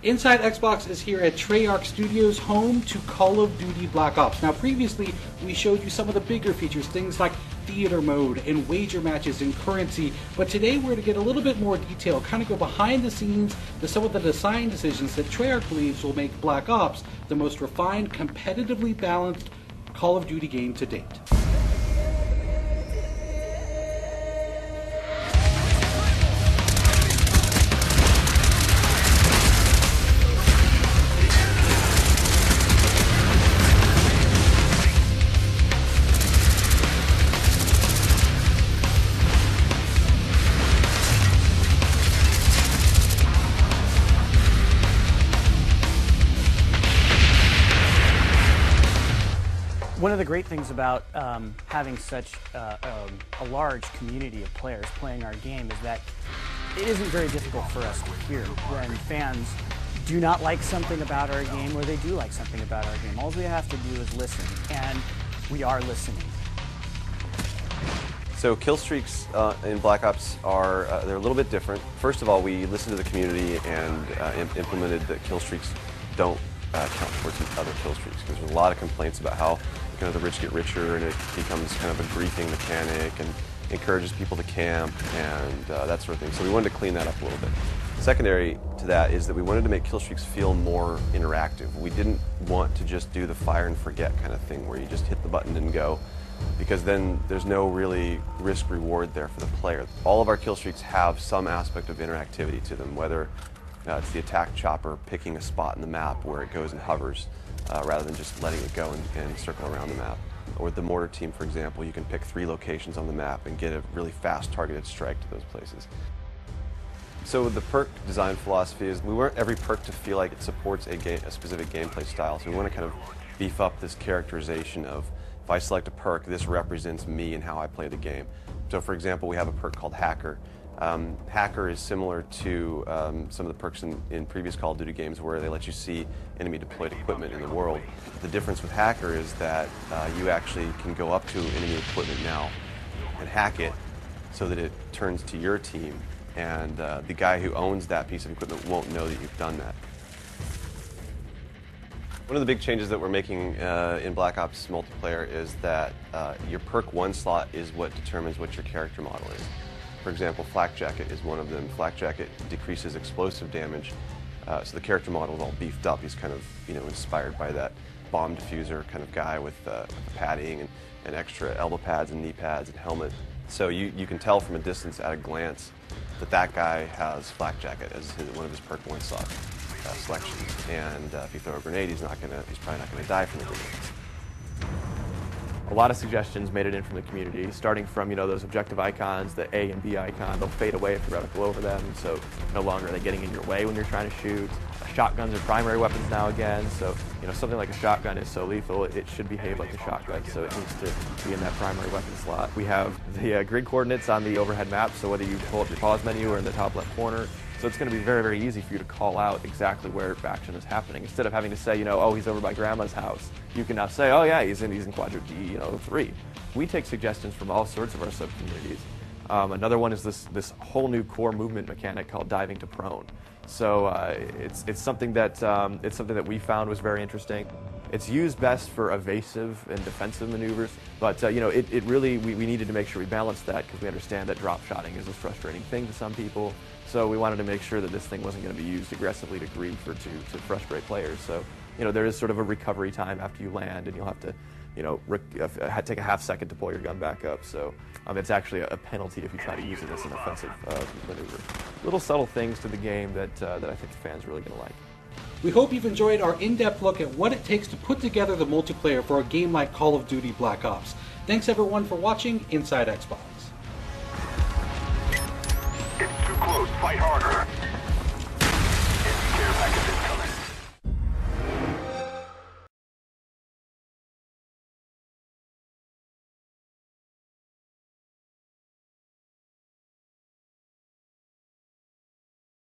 Inside Xbox is here at Treyarch Studios, home to Call of Duty Black Ops. Now, previously, we showed you some of the bigger features, things like theater mode and wager matches and currency, but today we're going to get a little bit more detail, kind of go behind the scenes to some of the design decisions that Treyarch believes will make Black Ops the most refined, competitively balanced Call of Duty game to date. One of the great things about having such a large community of players playing our game is that it isn't very difficult for us to hear when fans do not like something about our game or they do like something about our game. All we have to do is listen, and we are listening. So kill streaks in Black Ops are they're a little bit different. First of all, we listened to the community and implemented that kill streaks don't count towards other kill streaks, because there's a lot of complaints about how the rich get richer and it becomes kind of a griefing mechanic and encourages people to camp and that sort of thing. So we wanted to clean that up a little bit. Secondary to that is that we wanted to make kill streaks feel more interactive. We didn't want to just do the fire and forget kind of thing where you just hit the button and go, because then there's no really risk reward there for the player. All of our kill streaks have some aspect of interactivity to them, whether it's the attack chopper picking a spot in the map where it goes and hovers rather than just letting it go and circle around the map. Or with the mortar team, for example, you can pick 3 locations on the map and get a really fast targeted strike to those places. So the perk design philosophy is we want every perk to feel like it supports a specific gameplay style. So we want to kind of beef up this characterization of, if I select a perk, this represents me and how I play the game. So for example, we have a perk called Hacker. Hacker is similar to some of the perks in previous Call of Duty games where they let you see enemy deployed equipment in the world. The difference with Hacker is that you actually can go up to enemy equipment now and hack it so that it turns to your team, and the guy who owns that piece of equipment won't know that you've done that. One of the big changes that we're making in Black Ops multiplayer is that your perk 1 slot is what determines what your character model is. For example, Flak Jacket is one of them. Flak Jacket decreases explosive damage, so the character model is all beefed up. He's kind of, inspired by that bomb diffuser kind of guy with padding and extra elbow pads and knee pads and helmet. So you can tell from a distance at a glance that guy has Flak Jacket as one of his perk 1 slot selections. And if you throw a grenade, he's probably not gonna die from the grenade. A lot of suggestions made it in from the community, starting from those objective icons, the A and B icon. They'll fade away if you reticle over them, so no longer are they getting in your way when you're trying to shoot. Shotguns are primary weapons now again, so something like a shotgun is so lethal, it should behave like a shotgun, so it needs to be in that primary weapon slot. We have the grid coordinates on the overhead map, so whether you pull up your pause menu or in the top left corner, so it's going to be very, very easy for you to call out exactly where action is happening. Instead of having to say, oh, he's over by grandma's house, you can now say, oh yeah, he's in quadrant D, 3. We take suggestions from all sorts of our sub-communities. Another one is this whole new core movement mechanic called diving to prone. So it's something that we found was very interesting. It's used best for evasive and defensive maneuvers, but it really, we needed to make sure we balanced that, because we understand that drop shotting is a frustrating thing to some people. So we wanted to make sure that this thing wasn't going to be used aggressively to grief or to frustrate players. So there is sort of a recovery time after you land, and you'll have to take a half second to pull your gun back up. So it's actually a penalty if you try to use it as an offensive maneuver. Little subtle things to the game that I think the fans are really going to like. We hope you've enjoyed our in-depth look at what it takes to put together the multiplayer for a game like Call of Duty Black Ops. Thanks everyone for watching Inside Xbox. It's too close, fight harder.